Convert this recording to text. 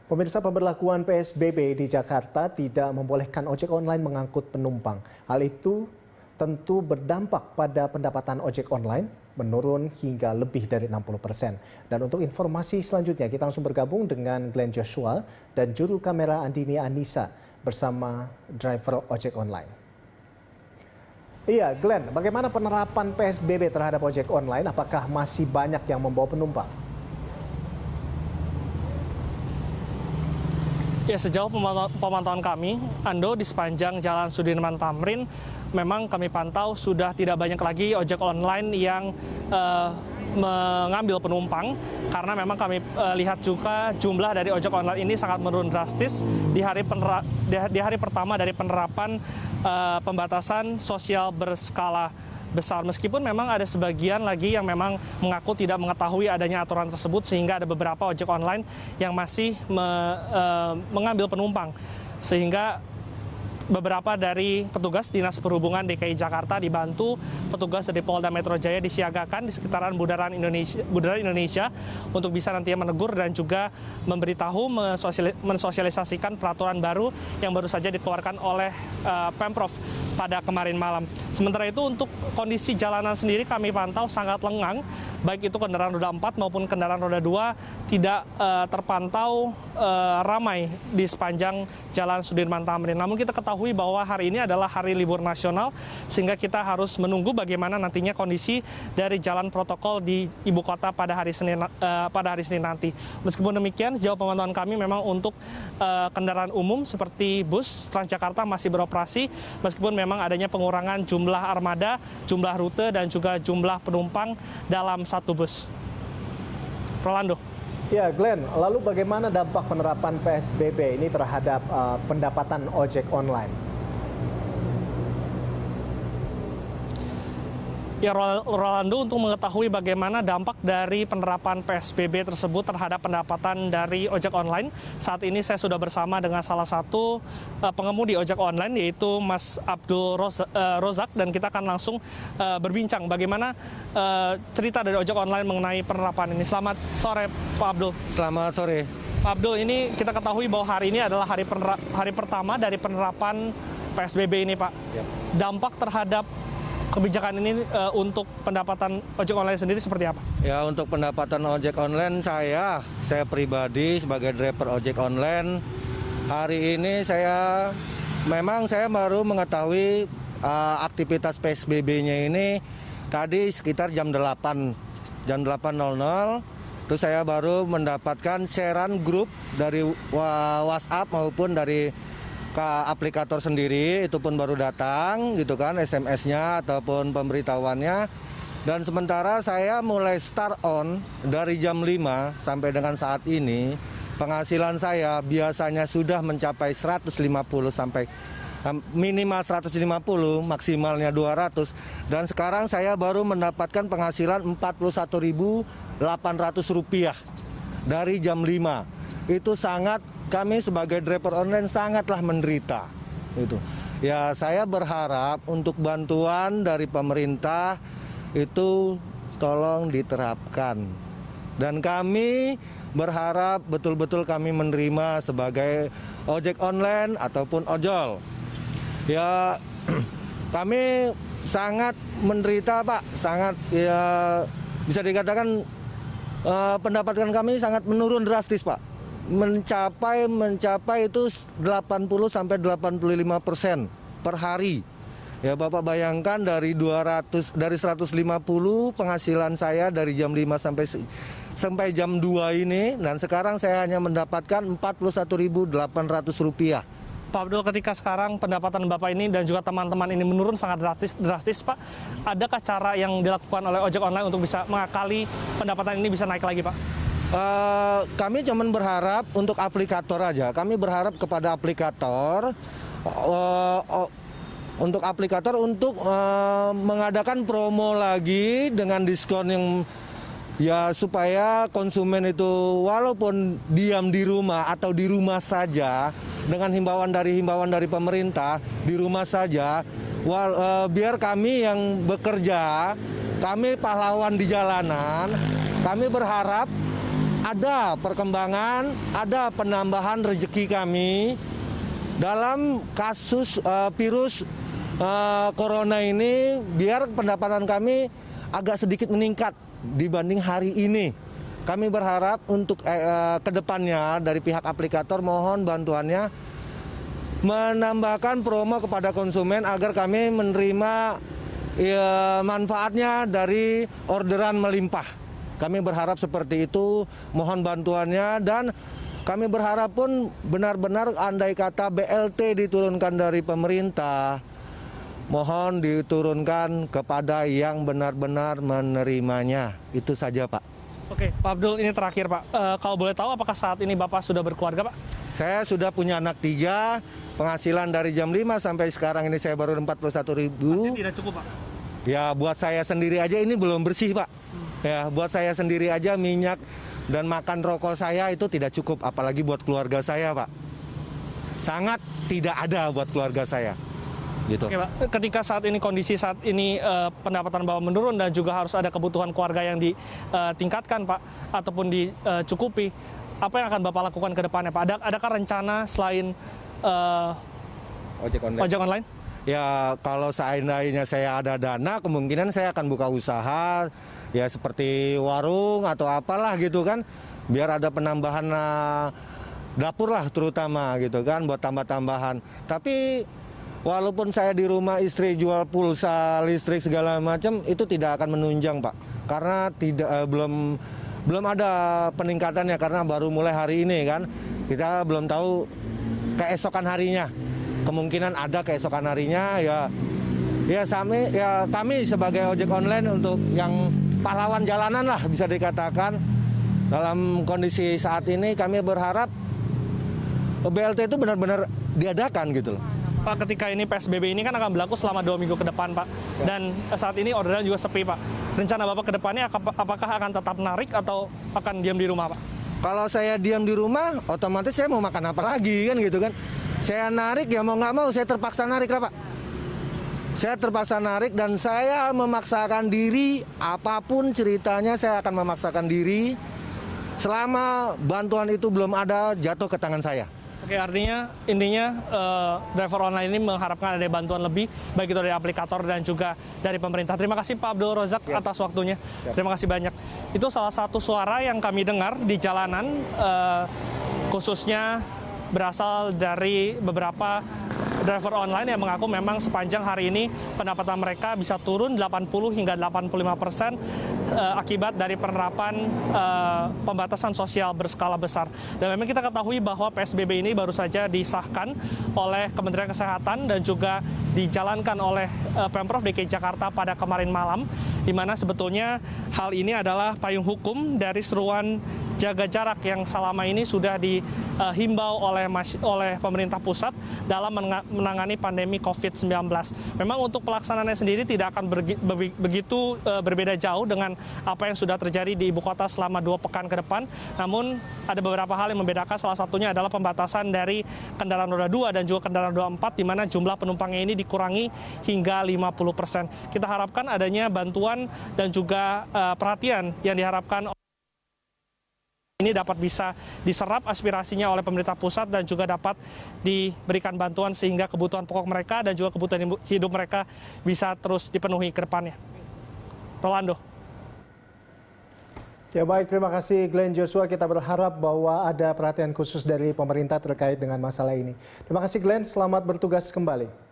Pemirsa, pemberlakuan PSBB di Jakarta tidak membolehkan ojek online mengangkut penumpang. Hal itu tentu berdampak pada pendapatan ojek online menurun hingga lebih dari 60%. Dan untuk informasi selanjutnya kita langsung bergabung dengan Glenn Joshua dan juru kamera Andini Anissa bersama driver ojek online. Iya, Glenn, bagaimana penerapan PSBB terhadap ojek online? Apakah masih banyak yang membawa penumpang? Ya, sejauh pemantauan kami, Ando, di sepanjang Jalan Sudirman Tamrin, memang kami pantau sudah tidak banyak lagi ojek online yang mengambil penumpang, karena memang kami lihat juga jumlah dari ojek online ini sangat menurun drastis di hari pertama dari penerapan pembatasan sosial berskala besar. Meskipun memang ada sebagian lagi yang memang mengaku tidak mengetahui adanya aturan tersebut, sehingga ada beberapa ojek online yang masih mengambil penumpang, sehingga beberapa dari petugas Dinas Perhubungan DKI Jakarta dibantu petugas dari Polda Metro Jaya disiagakan di sekitaran Bundaran Indonesia untuk bisa nantinya menegur dan juga memberitahu, mensosialisasikan peraturan baru yang baru saja dikeluarkan oleh Pemprov pada kemarin malam. Sementara itu untuk kondisi jalanan sendiri kami pantau sangat lengang, baik itu kendaraan roda 4 maupun kendaraan roda 2 tidak terpantau ramai di sepanjang Jalan Sudirman Tamrin. Namun kita ketahui bahwa hari ini adalah hari libur nasional, sehingga kita harus menunggu bagaimana nantinya kondisi dari jalan protokol di ibu kota pada hari Senin nanti. Meskipun demikian, sejauh pemantauan kami memang untuk kendaraan umum seperti bus Transjakarta masih beroperasi, meskipun memang adanya pengurangan jumlah armada, jumlah rute, dan juga jumlah penumpang dalam satu bus. Rolando. Ya, Glenn, lalu bagaimana dampak penerapan PSBB ini terhadap pendapatan ojek online? Ya, Rolando, untuk mengetahui bagaimana dampak dari penerapan PSBB tersebut terhadap pendapatan dari ojek online, saat ini saya sudah bersama dengan salah satu pengemudi ojek online, yaitu Mas Abdul Rozak, dan kita akan langsung berbincang bagaimana cerita dari ojek online mengenai penerapan ini. Selamat sore, Pak Abdul. Selamat sore. Pak Abdul, ini kita ketahui bahwa hari ini adalah hari pertama dari penerapan PSBB ini, Pak. Yep. Dampak terhadap kebijakan ini untuk pendapatan ojek online sendiri seperti apa? Ya, untuk pendapatan ojek online saya pribadi sebagai driver ojek online, hari ini saya baru mengetahui aktivitas PSBB-nya ini tadi sekitar jam 8.00. Terus saya baru mendapatkan sharean grup dari WhatsApp maupun dari aplikator sendiri, itu pun baru datang gitu kan, SMS-nya ataupun pemberitahuannya. Dan sementara saya mulai start on dari jam 5 sampai dengan saat ini, penghasilan saya biasanya sudah mencapai 150 sampai minimal 150, maksimalnya 200. Dan sekarang saya baru mendapatkan penghasilan Rp41.800 dari jam 5. Itu kami sebagai driver online sangatlah menderita. Itu. Ya, saya berharap untuk bantuan dari pemerintah itu tolong diterapkan. Dan kami berharap betul-betul kami menerima sebagai ojek online ataupun ojol. Ya, kami sangat menderita, Pak. Sangat, ya bisa dikatakan pendapatan kami sangat menurun drastis, Pak. Mencapai itu 80 sampai 85% per hari. Ya, Bapak bayangkan dari 150 penghasilan saya dari jam 5 sampai jam 2 ini, dan sekarang saya hanya mendapatkan Rp41.800. Pak Abdul, ketika sekarang pendapatan Bapak ini dan juga teman-teman ini menurun sangat drastis, Pak, adakah cara yang dilakukan oleh ojek online untuk bisa mengakali pendapatan ini bisa naik lagi, Pak? Kami cuma berharap untuk aplikator aja. Kami berharap kepada aplikator untuk mengadakan promo lagi dengan diskon yang ya supaya konsumen itu walaupun diam di rumah atau di rumah saja, dengan himbauan dari pemerintah di rumah saja, biar kami yang bekerja, kami pahlawan di jalanan, kami berharap ada perkembangan, ada penambahan rezeki kami dalam kasus virus corona ini, biar pendapatan kami agak sedikit meningkat dibanding hari ini. Kami berharap untuk kedepannya dari pihak aplikator mohon bantuannya menambahkan promo kepada konsumen agar kami menerima manfaatnya dari orderan melimpah. Kami berharap seperti itu, mohon bantuannya, dan kami berharap pun benar-benar andai kata BLT diturunkan dari pemerintah, mohon diturunkan kepada yang benar-benar menerimanya. Itu saja, Pak. Oke, Pak Abdul, ini terakhir, Pak. Kalau boleh tahu, apakah saat ini Bapak sudah berkeluarga, Pak? Saya sudah punya anak 3, penghasilan dari jam 5 sampai sekarang ini saya baru 41.000. Masih tidak cukup, Pak? Ya, buat saya sendiri aja ini belum bersih, Pak. Ya, buat saya sendiri aja minyak dan makan rokok saya itu tidak cukup, apalagi buat keluarga saya, Pak. Sangat tidak ada buat keluarga saya. Gitu. Oke, Pak. Ketika kondisi saat ini pendapatan Bapak menurun dan juga harus ada kebutuhan keluarga yang ditingkatkan, Pak, ataupun dicukupi, apa yang akan Bapak lakukan ke depannya, Pak? Adakah rencana selain ojek online? Ya, kalau seandainya saya ada dana, kemungkinan saya akan buka usaha, ya seperti warung atau apalah gitu kan, biar ada penambahan dapur lah terutama gitu kan, buat tambah-tambahan. Tapi walaupun saya di rumah istri jual pulsa, listrik segala macam, itu tidak akan menunjang, Pak. Karena belum ada peningkatannya karena baru mulai hari ini kan. Kita belum tahu keesokan harinya. Kemungkinan ada keesokan harinya, kami sebagai ojek online untuk yang pahlawan jalanan lah bisa dikatakan. Dalam kondisi saat ini kami berharap BLT itu benar-benar diadakan gitu loh. Pak, ketika ini PSBB ini kan akan berlaku selama 2 minggu ke depan, Pak. Dan saat ini orderan juga sepi, Pak. Rencana Bapak ke depannya apakah akan tetap narik atau akan diam di rumah, Pak? Kalau saya diam di rumah, otomatis saya mau makan apa lagi kan gitu kan. Saya narik ya mau nggak mau, saya terpaksa narik lah, Pak. Saya terpaksa narik dan saya memaksakan diri, apapun ceritanya saya akan memaksakan diri. Selama bantuan itu belum ada, jatuh ke tangan saya. Oke, artinya intinya driver online ini mengharapkan ada bantuan lebih, baik itu dari aplikator dan juga dari pemerintah. Terima kasih Pak Abdul Rozak atas waktunya. Terima kasih banyak. Itu salah satu suara yang kami dengar di jalanan, khususnya berasal dari beberapa driver online yang mengaku memang sepanjang hari ini pendapatan mereka bisa turun 80 hingga 85% akibat dari penerapan pembatasan sosial berskala besar. Dan memang kita ketahui bahwa PSBB ini baru saja disahkan oleh Kementerian Kesehatan dan juga dijalankan oleh Pemprov DKI Jakarta pada kemarin malam, di mana sebetulnya hal ini adalah payung hukum dari seruan jaga jarak yang selama ini sudah dihimbau oleh pemerintah pusat dalam menangani pandemi COVID-19. Memang untuk pelaksanaannya sendiri tidak akan begitu berbeda jauh dengan apa yang sudah terjadi di ibu kota selama 2 pekan ke depan. Namun ada beberapa hal yang membedakan, salah satunya adalah pembatasan dari kendaraan roda 2 dan juga kendaraan roda 4, di mana jumlah penumpangnya ini dikurangi hingga 50%. Kita harapkan adanya bantuan dan juga perhatian yang diharapkan ini dapat bisa diserap aspirasinya oleh pemerintah pusat dan juga dapat diberikan bantuan sehingga kebutuhan pokok mereka dan juga kebutuhan hidup mereka bisa terus dipenuhi ke depannya. Rolando. Ya baik, terima kasih Glenn Joshua. Kita berharap bahwa ada perhatian khusus dari pemerintah terkait dengan masalah ini. Terima kasih Glenn, selamat bertugas kembali.